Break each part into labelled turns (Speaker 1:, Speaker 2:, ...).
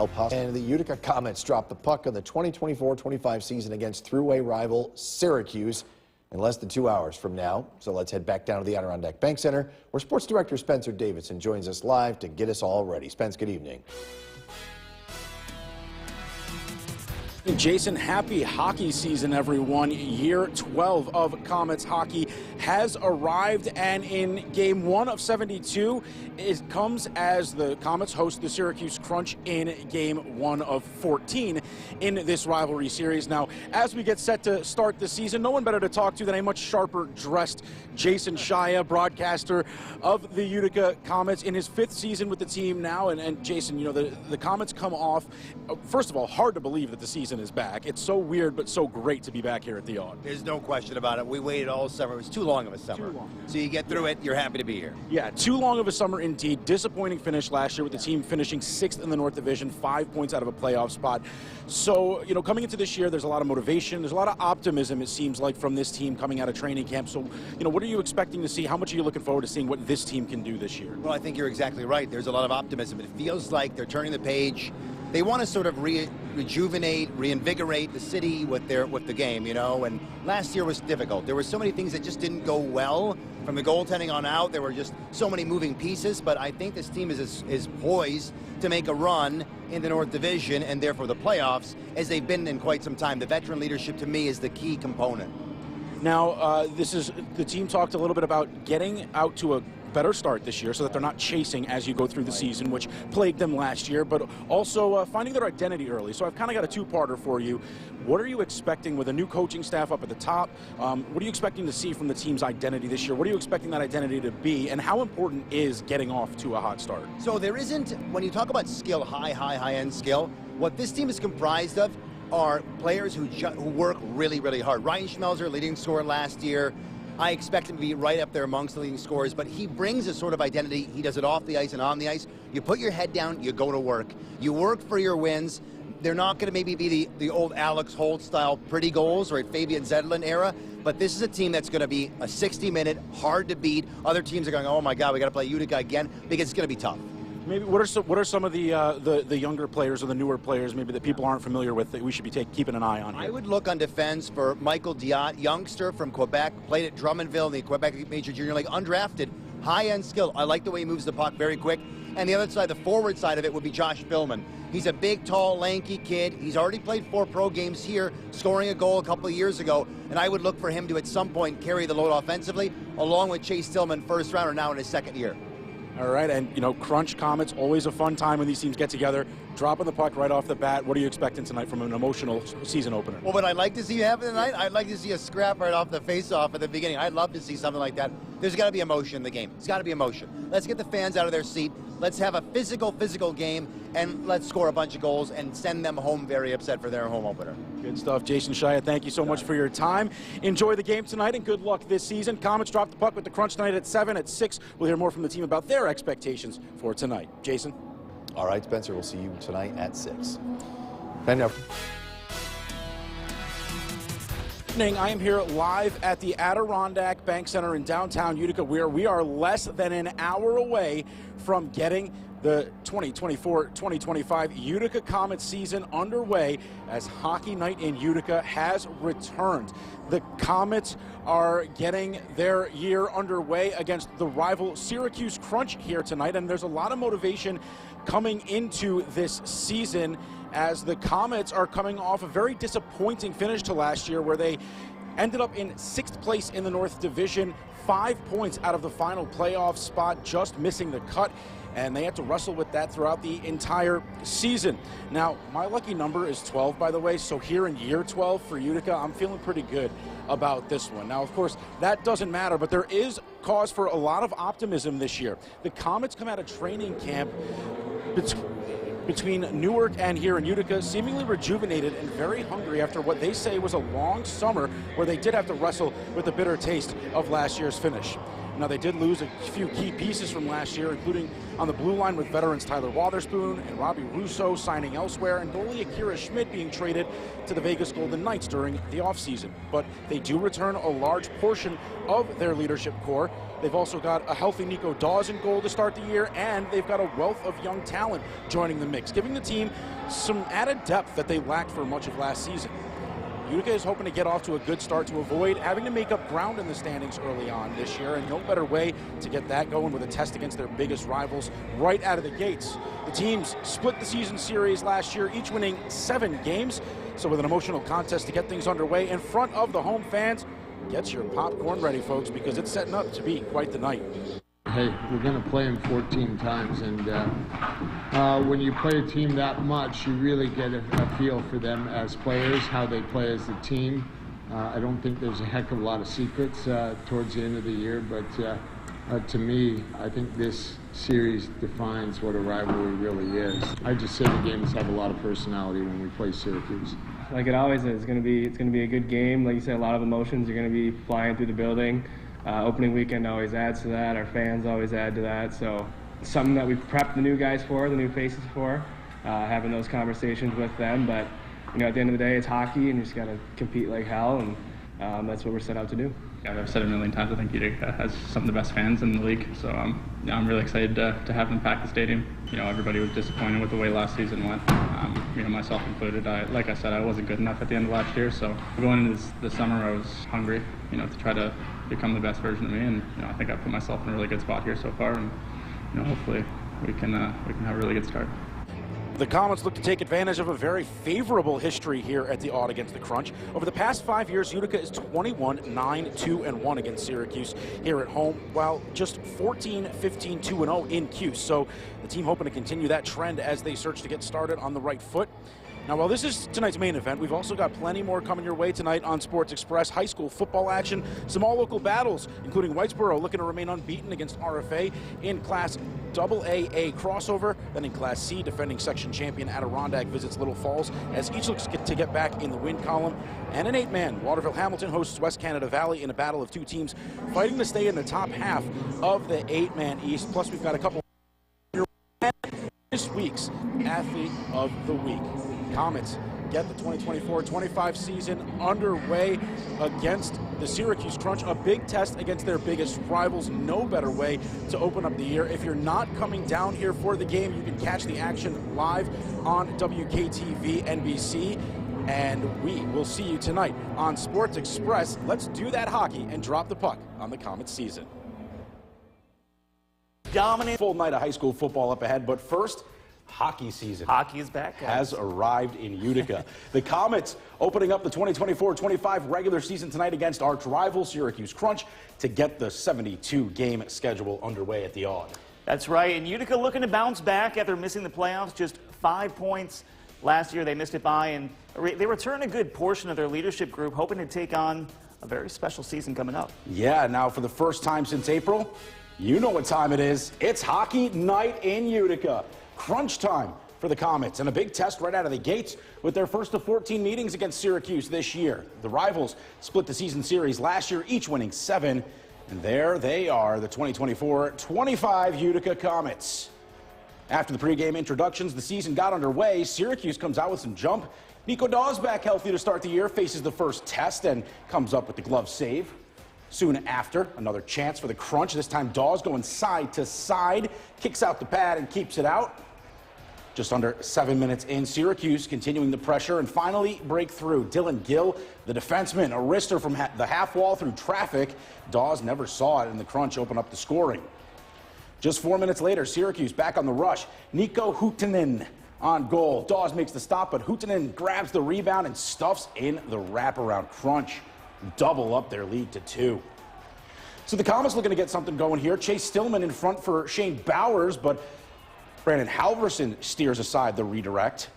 Speaker 1: help us. And the Utica Comets dropped the puck on the 2024-25 season against throughway rival Syracuse in less than 2 hours from now. So let's head back down to the Adirondack Bank Center, where Sports Director Spencer Davidson joins us live to get us all ready. Spence, good evening.
Speaker 2: Jason, happy hockey season, everyone. Year 12 of Comets hockey has arrived, and in game 1 of 72, it comes as the Comets host the Syracuse Crunch in game 1 of 14 in this rivalry series. Now, as we get set to start the season, no one better to talk to than a much sharper dressed Jason Shia, broadcaster of the Utica Comets in his 5th season with the team now. And Jason, you know, the Comets come off, first of all, hard to believe that the season is back. It's so weird, but so great to be back here at the Aud.
Speaker 3: There's no question about it. We waited all summer. It was too long of a summer.
Speaker 2: Too long.
Speaker 3: So you get through it, you're happy to be here.
Speaker 2: Yeah, too long of a summer indeed. Disappointing finish last year with the team finishing 6th in the North Division, 5 points out of a playoff spot. So, you know, coming into this year, there's a lot of motivation. There's a lot of optimism, it seems like, from this team coming out of training camp. So, you know, what are you expecting to see? How much are you looking forward to seeing what this team can do this year?
Speaker 3: Well, I think you're exactly right. There's a lot of optimism. It feels like they're turning the page. They want to sort of rejuvenate, reinvigorate the city with the game, you know, and last year was difficult. There were so many things that just didn't go well. From the goaltending on out, there were just so many moving pieces, but I think this team is poised to make a run in the North Division and therefore the playoffs, as they've been in quite some time. The veteran leadership, to me, is the key component.
Speaker 2: Now, the team talked a little bit about getting out to a better start this year so that they're not chasing as you go through the season, which plagued them last year, but also finding their identity early. So I've kind of got a two-parter for you. What are you expecting with a new coaching staff up at the top? What are you expecting to see from the team's identity this year? What are you expecting that identity to be, and how important is getting off to a hot start?
Speaker 3: So there isn't, when you talk about skill, high-end skill, what this team is comprised of are players who work really, really hard. Ryan Schmelzer, leading scorer last year. I expect him to be right up there amongst the leading scorers, but he brings a sort of identity. He does it off the ice and on the ice. You put your head down, you go to work. You work for your wins. They're not going to maybe be the old Alex Holt style pretty goals or Fabian Zedlin era, but this is a team that's going to be a 60-minute, hard to beat. Other teams are going, oh my God, we got to play Utica again, because it's going to be tough.
Speaker 2: Maybe what are some of the younger players or the newer players maybe that people aren't familiar with that we should be keeping an eye on here?
Speaker 3: I would look on defense for Michael Diot, youngster from Quebec, played at Drummondville in the Quebec Major Junior League, undrafted, high-end skill. I like the way he moves the puck very quick. And the other side, the forward side of it, would be Josh Pillman. He's a big, tall, lanky kid. He's already played 4 pro games here, scoring a goal a couple of years ago. And I would look for him to, at some point, carry the load offensively, along with Chase Tillman, first rounder, now in his 2nd year.
Speaker 2: All right, and you know, Crunch Comets, always a fun time when these teams get together. Dropping the puck right off the bat. What are you expecting tonight from an emotional season opener?
Speaker 3: Well, what I'd like to see happen tonight, I'd like to see a scrap right off the face-off at the beginning. I'd love to see something like that. There's got to be emotion in the game. It's got to be emotion. Let's get the fans out of their seat. Let's have a physical game, and let's score a bunch of goals and send them home very upset for their home opener.
Speaker 2: Good stuff. Jason Shia, thank you so much for your time. Enjoy the game tonight, and good luck this season. Comets drop the puck with the Crunch tonight at 7. At 6, we'll hear more from the team about their expectations for tonight. Jason?
Speaker 1: All right, Spencer, we'll see you tonight at 6. And now.
Speaker 2: I am here live at the Adirondack Bank Center in downtown Utica, where we are less than an hour away from getting the 2024-2025 Utica Comets season underway, as Hockey Night in Utica has returned. The Comets are getting their year underway against the rival Syracuse Crunch here tonight, and there's a lot of motivation coming into this season, as the Comets are coming off a very disappointing finish to last year, where they ended up in 6th place in the North Division, 5 points out of the final playoff spot, just missing the cut, and they had to wrestle with that throughout the entire season. Now, my lucky number is 12, by the way, so here in year 12 for Utica, I'm feeling pretty good about this one. Now, of course, that doesn't matter, but there is cause for a lot of optimism this year. The Comets come out of training camp between Newark and here in Utica, seemingly rejuvenated and very hungry after what they say was a long summer where they did have to wrestle with the bitter taste of last year's finish. Now, they did lose a few key pieces from last year, including on the blue line with veterans Tyler Wotherspoon and Robbie Russo signing elsewhere, and goalie Akira Schmidt being traded to the Vegas Golden Knights during the offseason. But they do return a large portion of their leadership core. They've also got a healthy Nico Dawes in goal to start the year, and they've got a wealth of young talent joining the mix, giving the team some added depth that they lacked for much of last season. Utica is hoping to get off to a good start to avoid having to make up ground in the standings early on this year, and no better way to get that going with a test against their biggest rivals right out of the gates. The teams split the season series last year, each winning 7 games, so with an emotional contest to get things underway in front of the home fans, get your popcorn ready, folks, because it's setting up to be quite the night.
Speaker 4: Hey, we're going to play them 14 times, and when you play a team that much, you really get a feel for them as players, how they play as a team. I don't think there's a heck of a lot of secrets towards the end of the year, but to me, I think this series defines what a rivalry really is. I just say the games have a lot of personality when we play Syracuse.
Speaker 5: Like it always is. It's going to be a good game. Like you said, a lot of emotions. You're going to be flying through the building. Opening weekend always adds to that. Our fans always add to that. So it's something that we've prepped the new guys for, the new faces for, having those conversations with them. But you know, at the end of the day, it's hockey, and you just got to compete like hell, and that's what we're set out to do.
Speaker 6: Yeah, I've said it a million times. I think Utica has some of the best fans in the league, so I'm really excited to have them pack the stadium. You know, everybody was disappointed with the way last season went. You know, myself included. Like I said, I wasn't good enough at the end of last year, so going into the summer, I was hungry. You know, to try to become the best version of me, and you know, I think I put myself in a really good spot here so far, and you know, hopefully we can have a really good start.
Speaker 2: The Comets look to take advantage of a very favorable history here at the Odd against the Crunch. Over the past 5 years, Utica is 21-9-2-1 against Syracuse here at home, while just 14-15-2-0 in Cuse. So the team hoping to continue that trend as they search to get started on the right foot. Now, while this is tonight's main event, we've also got plenty more coming your way tonight on Sports Express. High school football action, some all-local battles, including Whitesboro looking to remain unbeaten against RFA in Class AAA crossover. Then in Class C, defending section champion Adirondack visits Little Falls as each looks to get back in the win column. And an 8-man, Waterville-Hamilton hosts West Canada Valley in a battle of 2 teams fighting to stay in the top half of the 8-man East. Plus, we've got a couple this week's Athlete of the Week. Comets get the 2024-25 season underway against the Syracuse Crunch, a big test against their biggest rivals. No better way to open up the year. If you're not coming down here for the game, you can catch the action live on WKTV NBC, and we will see you tonight on Sports Express. Let's do that hockey and drop the puck on the Comets season. Dominant full night of high school football up ahead, but first, hockey season.
Speaker 7: Hockey is back, guys.
Speaker 2: Has arrived in Utica. The Comets opening up the 2024-25 regular season tonight against arch rival Syracuse Crunch to get the 72-game schedule underway at the Odd.
Speaker 7: That's right, and Utica looking to bounce back after missing the playoffs. Just 5 points last year they missed it by, and they return a good portion of their leadership group, hoping to take on a very special season coming up.
Speaker 2: Yeah, now for the first time since April, you know what time it is. It's hockey night in Utica. Crunch time for the Comets, and a big test right out of the gates with their first of 14 meetings against Syracuse this year. The rivals split the season series last year, each winning 7, and there they are, the 2024-25 Utica Comets. After the pregame introductions, the season got underway. Syracuse comes out with some jump. Nico Dawes back healthy to start the year, faces the first test and comes up with the glove save. Soon after, another chance for the Crunch. This time Dawes going side to side, kicks out the pad and keeps it out. Just under 7 minutes in, Syracuse continuing the pressure and finally break through. Dylan Gill, the defenseman, a wrister from the half wall through traffic. Dawes never saw it, and the Crunch open up the scoring. Just 4 minutes later, Syracuse back on the rush. Nico Huhtinen on goal. Dawes makes the stop, but Huhtinen grabs the rebound and stuffs in the wraparound. Crunch double up their lead to 2. So the Comets looking to get something going here. Chase Stillman in front for Shane Bowers, but Brandon Halverson steers aside the redirect.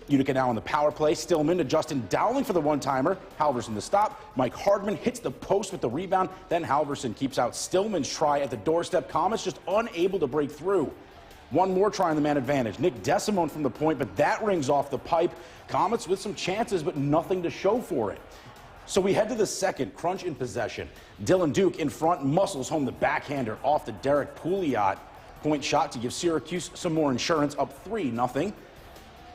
Speaker 2: Utica now on the power play. Stillman to Justin Dowling for the one-timer. Halverson the stop. Mike Hardman hits the post with the rebound. Then Halverson keeps out Stillman's try at the doorstep. Comets just unable to break through. One more try on the man advantage. Nick Desimone from the point, but that rings off the pipe. Comets with some chances, but nothing to show for it. So we head to the second, crunch in possession. Dylan Duke in front, muscles home the backhander off the Derek Pouliot point shot to give Syracuse some more insurance, up 3-0.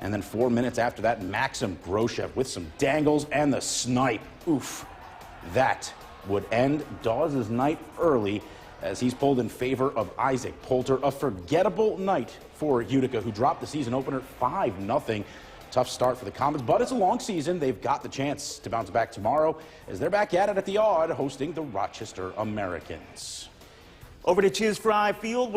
Speaker 2: And then 4 minutes after that, Maxim Groshev with some dangles and the snipe. Oof. That would end Dawes' night early as he's pulled in favor of Isaac Poulter. A forgettable night for Utica, who dropped the season opener 5-0. Tough start for the Comets, but it's a long season. They've got the chance to bounce back tomorrow as they're back at it at the Odd, hosting the Rochester Americans.
Speaker 7: Over to Choose Fry Field,